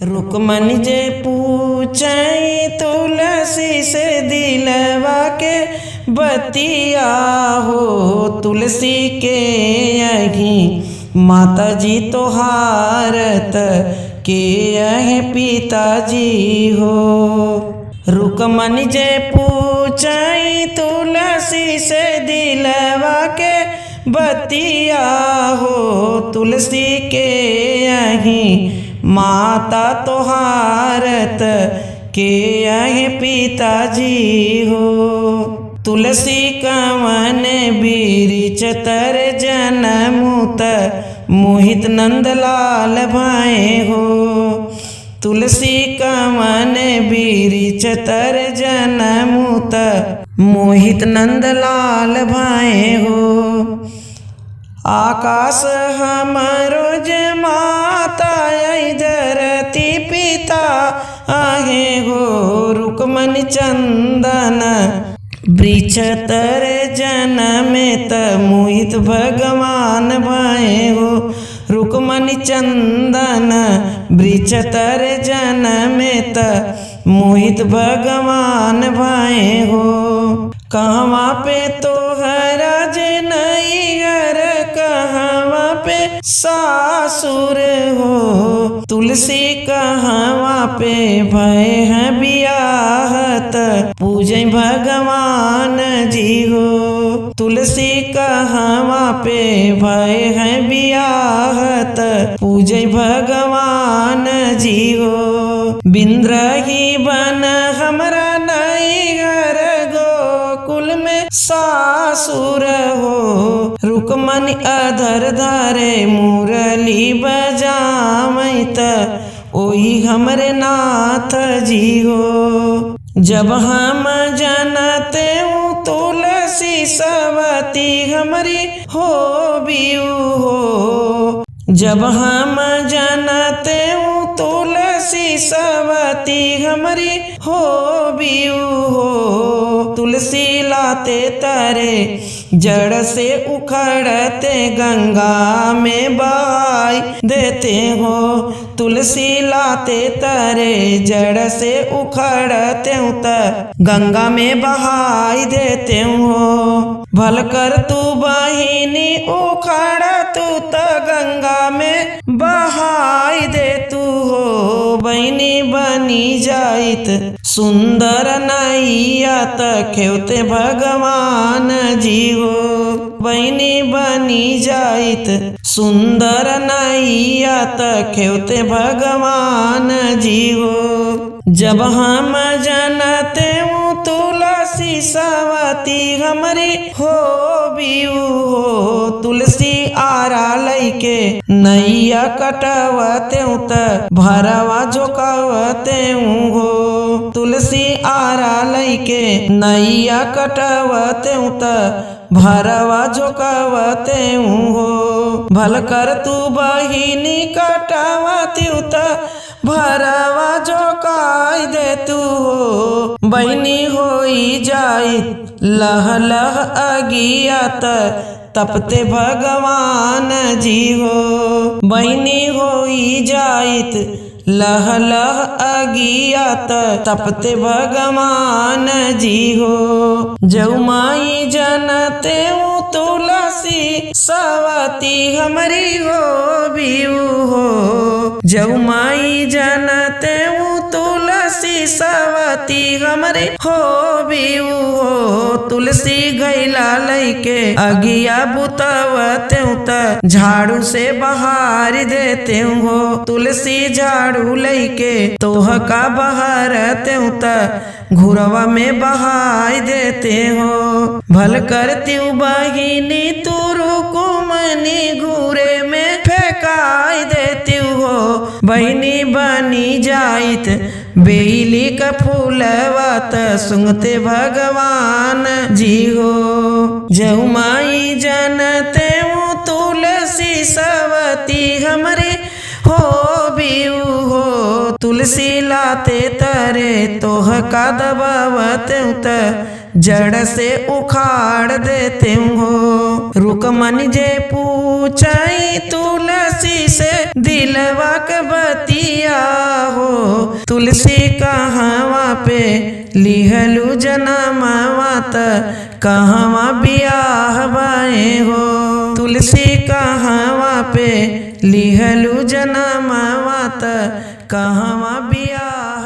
रुकमन जे पूछई तुलसी से दिलवा के बतिया हो। तुलसी के यही माता जी तोहारत के यह पिताजी हो। रुकमन जे पूछई तुलसी से दिलवा के बतिया हो। तुलसी के यही माता तोहारत के यह पिताजी हो। तुलसी कवन बिरिच तर जनमुत मोहित नंदलाल भाए हो। तुलसी कवन बिरिच तर जनमुत मोहित नंदलाल भाए हो। आकाश हमरो जे माता धरती पिता आहे हो। रुकमन चंदन वृक्ष तर जनमेत मोहित भगवान भाए हो। रुकमन चंदन वृक्ष तर जनमेत मोहित भगवान भाए हो। कहवा पे तोहरा जे नैहर कहवा पे सासुर हो। तुलसी कहवा पे भय है बियाहत पूजय भगवान जी हो। तुलसी कहवा पे भय है बियाहत पूजय भगवान जी हो। बिंद्रही बन हमरा नैहर गोकुल में सासुर हो। रुकमन अधर धारे मुरली बजावत ओही हमरे नाथ जी हो। जब हम जनते तुलसी सवती हमरी हो बियू हो। जब हम जनते तुलसी सवती हमरी हो बियू हो। तुलसी लाते तरे जड़ से उखड़ते गंगा में बहाई देते हो। तुलसी लाते तरे जड़ से उखड़ते गंगा में बहाई देते हो। भल कर तू बहिनी उखड़ तू त गंगा में बहाई दे तू हो। बहिनी बनी जाइत सुंदर नैया त खेवते भगवान जी हो। बहिनी बनी जाइत सुंदर नैया त खेवते भगवान जी हो। जब हम जनते तुलसी सवती हमरी हो बियू हो। तुलसी आरा लैके नैया कटवते त भरवा झोंकवते हो। तुलसी आरा लैके नैया कटवते त भरवा झोंकवते हो। भल कर तू बहिनी कटवती त भरवा झोंकाई दे तू हो। बहिनी होई जाइत लह लह अगियात तपते भगवान जी हो। बहिनी होई जाइत लह लह अगियात तपते भगवान जी हो। जऊ माई जनते तुलसी सवती हमरी हो बियू हो। जऊ माई जनते तुलसी सवती हमरे हो बियू हो। तुलसी गैला लैके अगिया बुतवते त झाड़ू से बहार देते हो। तुलसी झाड़ू लैके तोह का बहारते त घुरवा में बहाई देते हो। भल करती बहिनी तू रुकमनी घूरे में फेंकाई देती हो। बहिनी बनी जाइत बेली का फूलवा त सुंगते भगवान जी हो। जऊ माई जनते तुलसी सवती हमरे हो बियू हो। तुलसी लाते तरे तोह का दबावते त जड़ से उखाड़ देते हो। रुकमन जे पूछई तुलसी से दिलवा के बतिया हो। तुलसी कहवा पे लिहलू जनमवा त कहवा बियाह बाए हो। तुलसी कहवा पे लिहलू जनमवा त कहवा बियाह